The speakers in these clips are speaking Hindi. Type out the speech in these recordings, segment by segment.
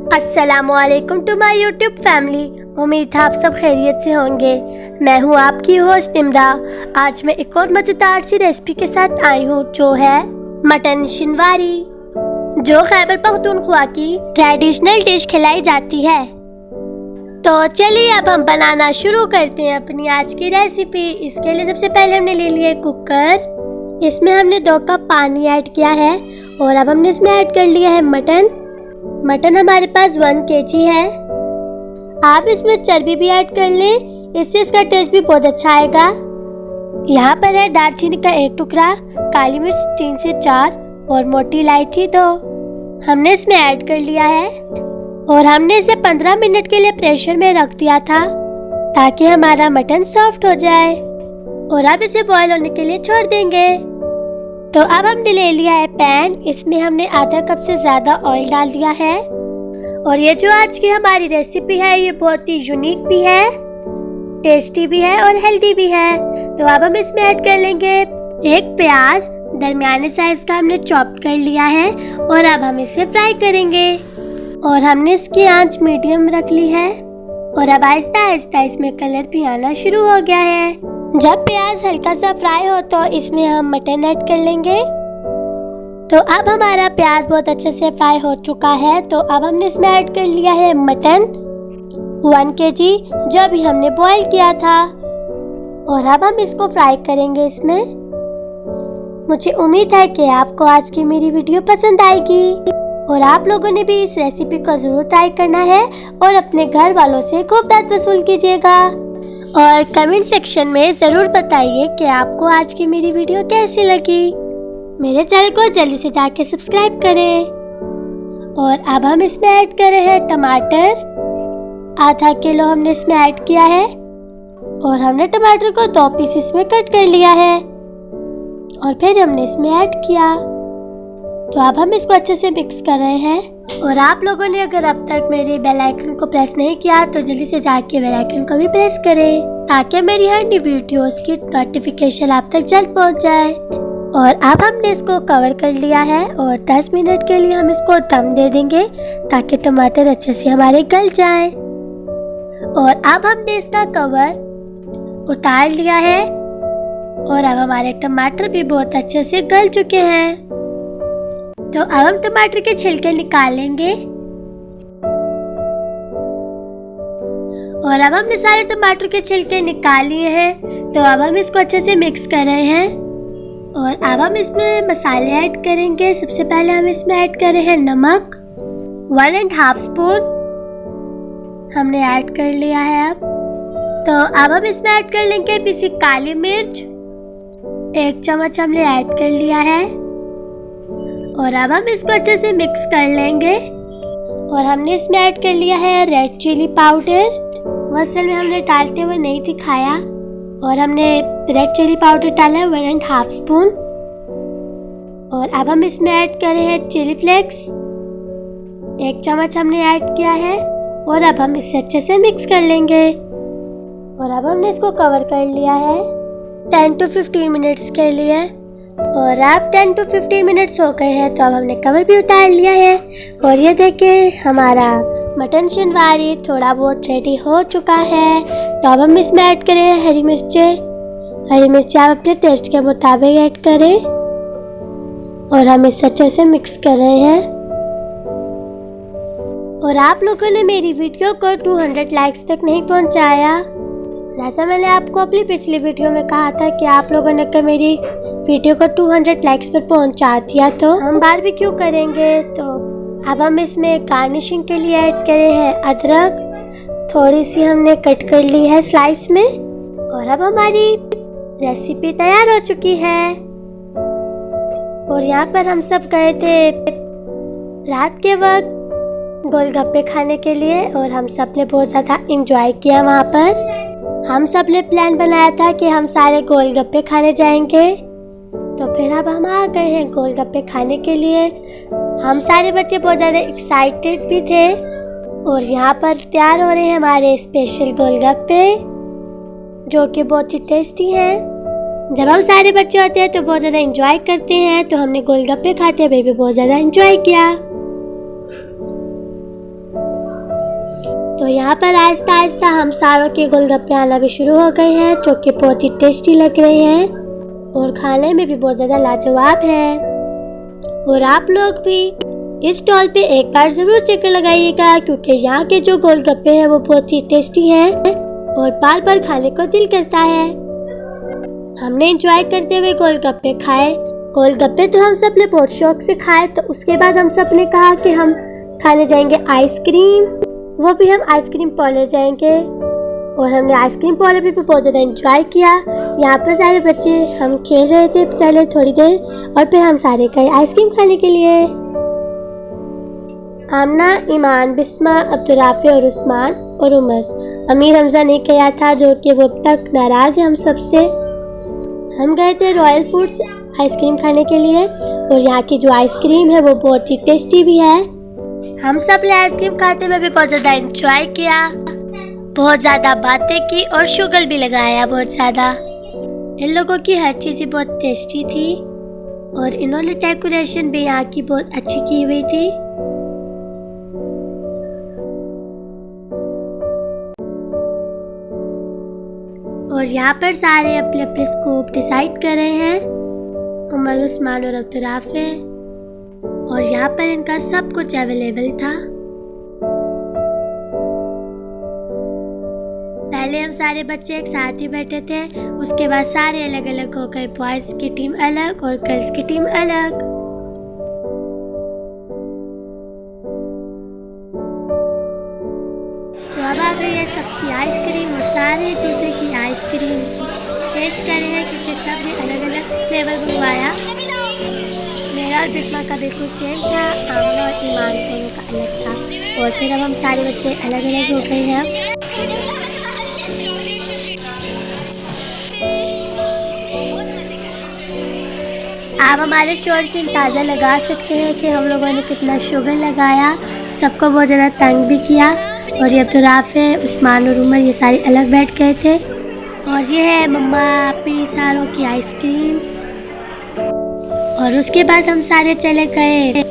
अस्सलामुअलैकुम टू माय यूट्यूब फैमिली। उम्मीद है आप सब खैरियत से होंगे। मैं हूँ आपकी होस्ट इमरा। आज मैं एक और मज़ेदार सी रेसिपी के साथ आई हूँ जो है मटन शिनवारी, जो खैबर पख्तूनख्वा की ट्रेडिशनल डिश खिलाई जाती है। तो चलिए अब हम बनाना शुरू करते हैं अपनी आज की रेसिपी। इसके लिए सबसे पहले हमने ले लिया कुकर। इसमें हमने 2 कप पानी ऐड किया है और अब हमने इसमें ऐड कर लिया है मटन हमारे पास 1 kg है। आप इसमें चर्बी भी ऐड कर लें, इससे इसका टेस्ट भी बहुत अच्छा आएगा। यहाँ पर है दालचीनी का 1 टुकड़ा, काली मिर्च 3 से 4 और मोटी इलायची 2 हमने इसमें ऐड कर लिया है। और हमने इसे 15 मिनट के लिए प्रेशर में रख दिया था ताकि हमारा मटन सॉफ्ट हो जाए। और अब इसे बॉईल होने के लिए छोड़ देंगे। तो अब हमने ले लिया है पैन। इसमें हमने आधा कप से ज़्यादा ऑयल डाल दिया है। और ये जो आज की हमारी रेसिपी है ये बहुत ही यूनिक भी है, टेस्टी भी है और हेल्दी भी है। तो अब हम इसमें ऐड कर लेंगे 1 प्याज दरमियाने साइज का हमने चॉप कर लिया है। और अब हम इसे फ्राई करेंगे। और हमने इसकी आंच मीडियम रख ली है। और अब आहिस्ता आहिस्ता इसमें कलर भी आना शुरू हो गया है। जब प्याज हल्का सा फ्राई हो तो इसमें हम मटन ऐड कर लेंगे। तो अब हमारा प्याज बहुत अच्छे से फ्राई हो चुका है। तो अब हमने इसमें ऐड कर लिया है मटन 1 kg जो भी हमने बॉईल किया था। और अब हम इसको फ्राई करेंगे इसमें। मुझे उम्मीद है कि आपको आज की मेरी वीडियो पसंद आएगी और आप लोगों ने भी इस रेसिपी को ज़रूर ट्राई करना है और अपने घर वालों से खूब दाद वसूल कीजिएगा। और कमेंट सेक्शन में ज़रूर बताइए कि आपको आज की मेरी वीडियो कैसी लगी। मेरे चैनल को जल्दी से जाके सब्सक्राइब करें। और अब हम इसमें ऐड कर रहे हैं टमाटर। आधा किलो हमने इसमें ऐड किया है। और हमने टमाटर को 2 पीसेस में कट कर लिया है और फिर हमने इसमें ऐड किया। तो अब हम इसको अच्छे से मिक्स कर रहे हैं। और आप लोगों ने अगर अब तक मेरे बेल आइकन को प्रेस नहीं किया तो जल्दी से जाके बेल आइकन को भी प्रेस करें ताकि मेरी हर नई वीडियोस की नोटिफिकेशन आप तक जल्द पहुंच जाए। और अब हमने इसको कवर कर लिया है और 10 मिनट के लिए हम इसको दम दे देंगे ताकि टमाटर अच्छे से हमारे गल जाए। और अब हमने इसका कवर उतार लिया है और अब हमारे टमाटर भी बहुत अच्छे से गल चुके हैं। तो अब हम टमाटर के छिलके निकालेंगे। और अब हमने सारे टमाटर के छिलके निकाल लिए हैं। तो अब हम इसको अच्छे से मिक्स कर रहे हैं। और अब हम इसमें मसाले ऐड करेंगे। सबसे पहले हम इसमें ऐड कर रहे हैं नमक 1.5 स्पून हमने ऐड कर लिया है। तो अब हम इसमें ऐड कर लेंगे पीसी काली मिर्च 1 चम्मच हमने ऐड कर लिया है। और अब हम इसको अच्छे से मिक्स कर लेंगे। और हमने इसमें ऐड कर लिया है रेड चिली पाउडर। असल में हमने डालते हुए नहीं दिखाया। और हमने रेड चिली पाउडर डाला है 1.5 स्पून। और अब हम इसमें ऐड कर रहे हैं चिली फ्लेक्स 1 चम्मच हमने ऐड किया है। और अब हम इसे अच्छे से मिक्स कर लेंगे। और अब हमने इसको कवर कर लिया है 10 to 15 मिनट्स के लिए। और अब 10 to 15 मिनट्स हो गए हैं। तो अब हमने कवर भी उतार लिया है। और ये देखिए हमारा मटन शिनवारी थोड़ा बहुत रेडी हो चुका है। तो अब हम इसमें ऐड करें हरी मिर्चें आप अपने टेस्ट के मुताबिक ऐड करें। और हम इसे अच्छे से मिक्स कर रहे हैं। और आप लोगों ने मेरी वीडियो को 200 लाइक्स तक नहीं पहुंचाया। जैसा मैंने आपको अपनी पिछली वीडियो में कहा था कि आप लोगों ने अगर मेरी वीडियो को 200 लाइक्स पर पहुंचा दिया तो हम बारबेक्यू करेंगे। तो अब हम इसमें गार्निशिंग के लिए ऐड करे हैं अदरक, थोड़ी सी हमने कट कर ली है स्लाइस में। और अब हमारी रेसिपी तैयार हो चुकी है। और यहाँ पर हम सब गए थे रात के वक्त गोलगप्पे खाने के लिए और हम सब ने बहुत ज़्यादा इंजॉय किया। वहाँ पर हम सब ने प्लान बनाया था कि हम सारे गोलगप्पे खाने जाएंगे। तो फिर अब हम आ गए हैं गोलगप्पे खाने के लिए। हम सारे बच्चे बहुत ज़्यादा एक्साइटेड भी थे। और यहाँ पर तैयार हो रहे हैं हमारे स्पेशल गोलगप्पे जो कि बहुत ही टेस्टी हैं। जब हम सारे बच्चे होते हैं तो बहुत ज़्यादा इंजॉय करते हैं। तो हमने गोलगप्पे खाते हुए भी बहुत ज़्यादा इंजॉय किया। यहाँ पर आहिस्ता आहिस्ता हम सारों के गोलगप्पे आना भी शुरू हो गए हैं, जो कि बहुत ही टेस्टी लग रहे हैं और खाने में भी बहुत ज़्यादा लाजवाब है। और आप लोग भी इस स्टॉल पे एक बार ज़रूर चक्कर लगाइएगा, क्योंकि यहाँ के जो गोलगप्पे हैं वो बहुत ही टेस्टी हैं और बार बार खाने को दिल करता है। हमने एंजॉय करते हुए गोलगप्पे खाए। गोलगप्पे तो हम सब ने बहुत शौक से खाए। तो उसके बाद हम सब ने कहा कि हम खाने जाएंगे आइसक्रीम, वो भी हम आइसक्रीम पार्लर जाएंगे। और हमने आइसक्रीम पार्लर भी बहुत ज़्यादा एंजॉय किया। यहाँ पर सारे बच्चे हम खेल रहे थे पहले थोड़ी देर, और फिर हम सारे गए आइसक्रीम खाने के लिए। आमना, ईमान, बिस्मा, अब्दुर्राफे और उस्मान और उमर। अमीर हमजा ने किया था, जो कि वो अब तक नाराज़ है हम सबसे। हम गए थे रॉयल फूड्स आइसक्रीम खाने के लिए, और यहाँ की जो आइसक्रीम है वो बहुत ही टेस्टी भी है। हम सब ने आइसक्रीम खाते हुए भी बहुत ज़्यादा एंजॉय किया, बहुत ज़्यादा बातें की और शुगर भी लगाया बहुत ज़्यादा। इन लोगों की हर चीज़ ही बहुत टेस्टी थी और इन्होंने डेकोरेशन भी यहाँ की बहुत अच्छी की हुई थी। और यहाँ पर सारे अपने अपने स्कोप डिसाइड कर रहे हैं, उमर, उस्मान और अब्दुर्राफे। और यहाँ पर इनका सब कुछ अवेलेबल था। पहले हम सारे बच्चे एक साथ ही बैठे थे, उसके बाद सारे अलग अलग हो गए, बॉयज़ की टीम अलग और गर्ल्स की टीम अलग। तो अब आ गई है सबकी आइसक्रीम और सारे दूसरे की आइसक्रीम टेस्ट कर रहे हैं, क्योंकि सब ने अलग अलग फ्लेवर मंगवाया। मेरा और बिस्मा का बिल्कुल सेम था, आमना और ईमान दोनों का अलग था। और फिर अब हम सारे बच्चे अलग अलग हो गए हैं। आप हमारे शोर से अंदाज़ा लगा सकते हैं कि हम लोगों ने कितना शुगर लगाया, सबको बहुत ज़्यादा तंग भी किया। और ये अब्दुर्राफे, उस्मान और उमर ये सारे अलग बैठ गए थे। और ये है मम्मा अपनी सारों की आइसक्रीम। और उसके बाद हम सारे चले गए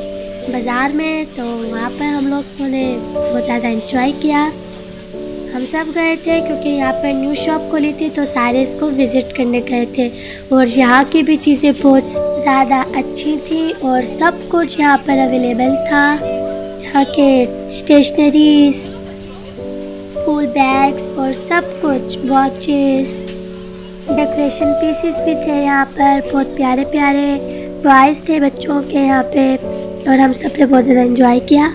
बाज़ार में, तो वहाँ पर हम लोगों ने बहुत ज़्यादा एंजॉय किया। हम सब गए थे क्योंकि यहाँ पर न्यू शॉप खुली थी, तो सारे इसको विज़िट करने गए थे। और यहाँ की भी चीज़ें बहुत ज़्यादा अच्छी थी और सब कुछ यहाँ पर अवेलेबल था। यहाँ के स्टेशनरीज, स्कूल बैग्स और सब कुछ, वॉचेस, डेकोरेशन पीसेस भी थे यहाँ पर। बहुत प्यारे प्यारे टॉयज़ थे बच्चों के यहाँ पे, और हम सब ने बहुत ज़्यादा एंजॉय किया।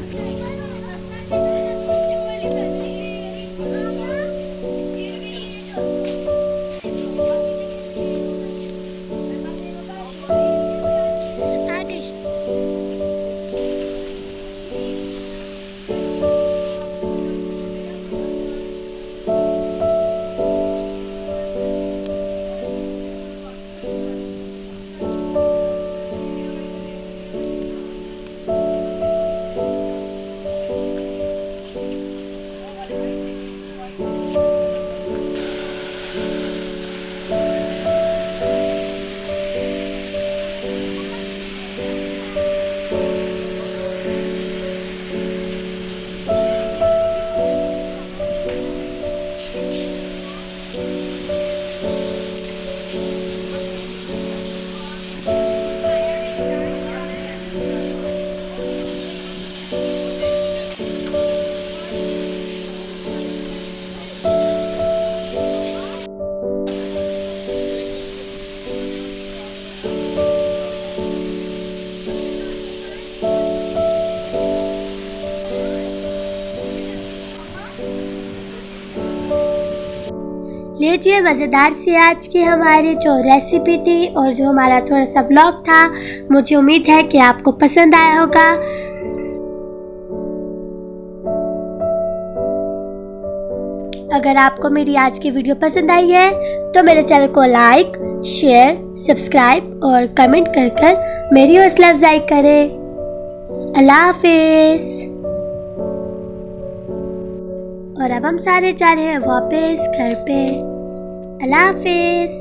लीजिए मज़ेदार सी आज की हमारी जो रेसिपी थी और जो हमारा थोड़ा सा व्लॉग था, मुझे उम्मीद है कि आपको पसंद आया होगा। अगर आपको मेरी आज की वीडियो पसंद आई है तो मेरे चैनल को लाइक, शेयर, सब्सक्राइब और कमेंट कर मेरी हौसला अफजाई करें। अल्लाह हाफिज़। और अब हम सारे जा रहे हैं वापस घर पे। अल्लाह हाफिज़।